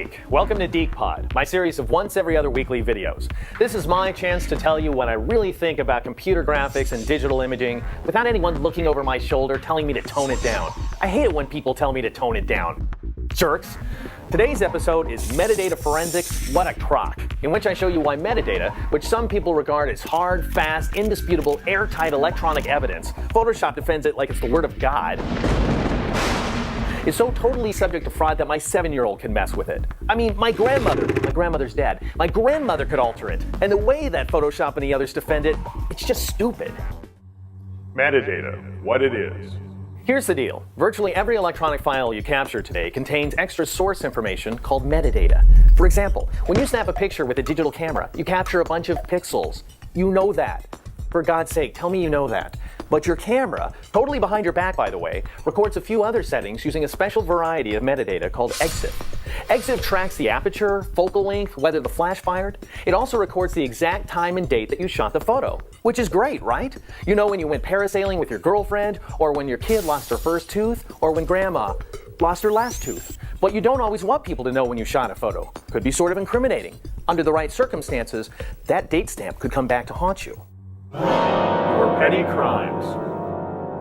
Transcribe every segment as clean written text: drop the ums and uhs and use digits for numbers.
Deke. Welcome to dekePod, my series of once every other weekly videos. This is my chance to tell you what I really think about computer graphics and digital imaging without anyone looking over my shoulder telling me to tone it down. I hate it when people tell me to tone it down. Jerks. Today's episode is Metadata Forensics, What a Crock, in which I show you why metadata, which some people regard as hard, fast, indisputable, airtight electronic evidence, Photoshop defends it like it's the word of God, is so totally subject to fraud that my 7-year-old can mess with it. I mean, my grandmother's dead. My grandmother could alter it. And the way that Photoshop and the others defend it, it's just stupid. Metadata, what it is. Here's the deal. Virtually every electronic file you capture today contains extra source information called metadata. For example, when you snap a picture with a digital camera, you capture a bunch of pixels. You know that. For God's sake, tell me you know that. But your camera, totally behind your back by the way, records a few other settings using a special variety of metadata called EXIF. EXIF tracks the aperture, focal length, whether the flash fired. It also records the exact time and date that you shot the photo, which is great, right? You know when you went parasailing with your girlfriend, or when your kid lost her first tooth, or when grandma lost her last tooth. But you don't always want people to know when you shot a photo. Could be sort of incriminating. Under the right circumstances, that date stamp could come back to haunt you. Or petty crimes.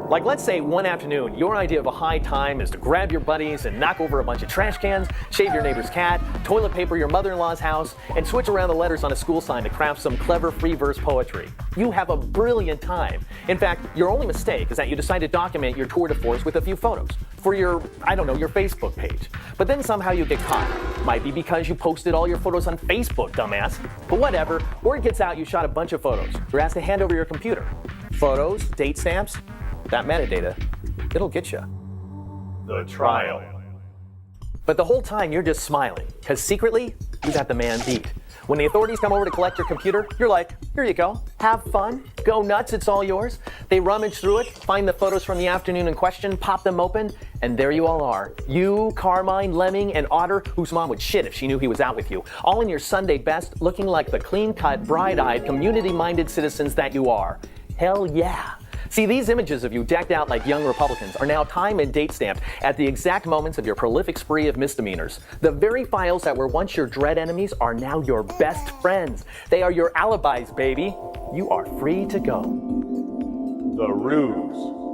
Like let's say one afternoon, your idea of a high time is to grab your buddies and knock over a bunch of trash cans, shave your neighbor's cat, toilet paper your mother-in-law's house, and switch around the letters on a school sign to craft some clever free verse poetry. You have a brilliant time. In fact, your only mistake is that you decide to document your tour de force with a few photos for your, your Facebook page. But then somehow you get caught. Might be because you posted all your photos on Facebook, dumbass. But whatever, word gets out you shot a bunch of photos. You're asked to hand over your computer. Photos, date stamps, that metadata, it'll get you. The trial. But the whole time you're just smiling, because secretly, you got the man beat. When the authorities come over to collect your computer, you're like, here you go, have fun, go nuts, it's all yours. They rummage through it, find the photos from the afternoon in question, pop them open, and there you all are. You, Carmine, Lemming, and Otter, whose mom would shit if she knew he was out with you, all in your Sunday best, looking like the clean-cut, bright-eyed, community-minded citizens that you are. Hell yeah. See, these images of you decked out like young Republicans are now time and date stamped at the exact moments of your prolific spree of misdemeanors. The very files that were once your dread enemies are now your best friends. They are your alibis, baby. You are free to go. The ruse.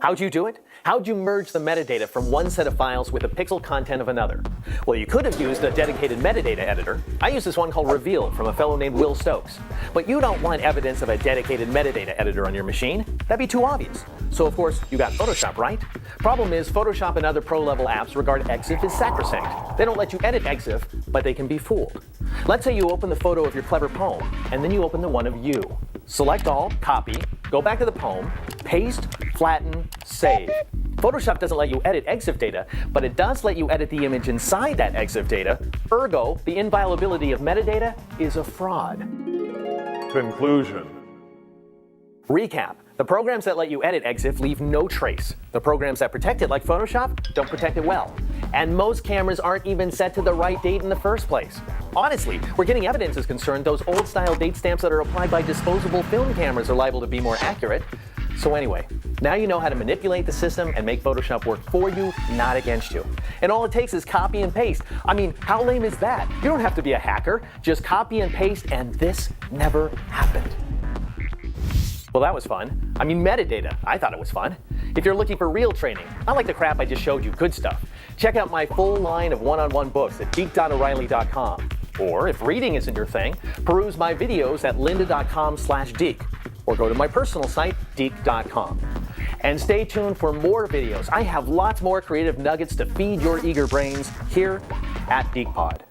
How'd you do it? How'd you merge the metadata from one set of files with the pixel content of another? Well, you could have used a dedicated metadata editor. I use this one called Reveal from a fellow named Will Stokes. But you don't want evidence of a dedicated metadata editor on your machine. That'd be too obvious. So of course, you got Photoshop, right? Problem is, Photoshop and other pro-level apps regard EXIF as sacrosanct. They don't let you edit EXIF, but they can be fooled. Let's say you open the photo of your clever poem, and then you open the one of you. Select all, copy, go back to the poem, paste, flatten, save. Photoshop doesn't let you edit EXIF data, but it does let you edit the image inside that EXIF data. Ergo, the inviolability of metadata is a fraud. Conclusion. Recap. The programs that let you edit EXIF leave no trace. The programs that protect it, like Photoshop, don't protect it well. And most cameras aren't even set to the right date in the first place. Honestly, where getting evidence is concerned, those old-style date stamps that are applied by disposable film cameras are liable to be more accurate. So anyway, now you know how to manipulate the system and make Photoshop work for you, not against you. And all it takes is copy and paste. I mean, how lame is that? You don't have to be a hacker. Just copy and paste, and this never happened. Well, that was fun. I mean, metadata. I thought it was fun. If you're looking for real training, not like the crap I just showed you, good stuff, check out my full line of one-on-one books at deke.o'reilly.com. Or if reading isn't your thing, peruse my videos at lynda.com/deke. Or go to my personal site, deke.com. And stay tuned for more videos. I have lots more creative nuggets to feed your eager brains here at dekePod.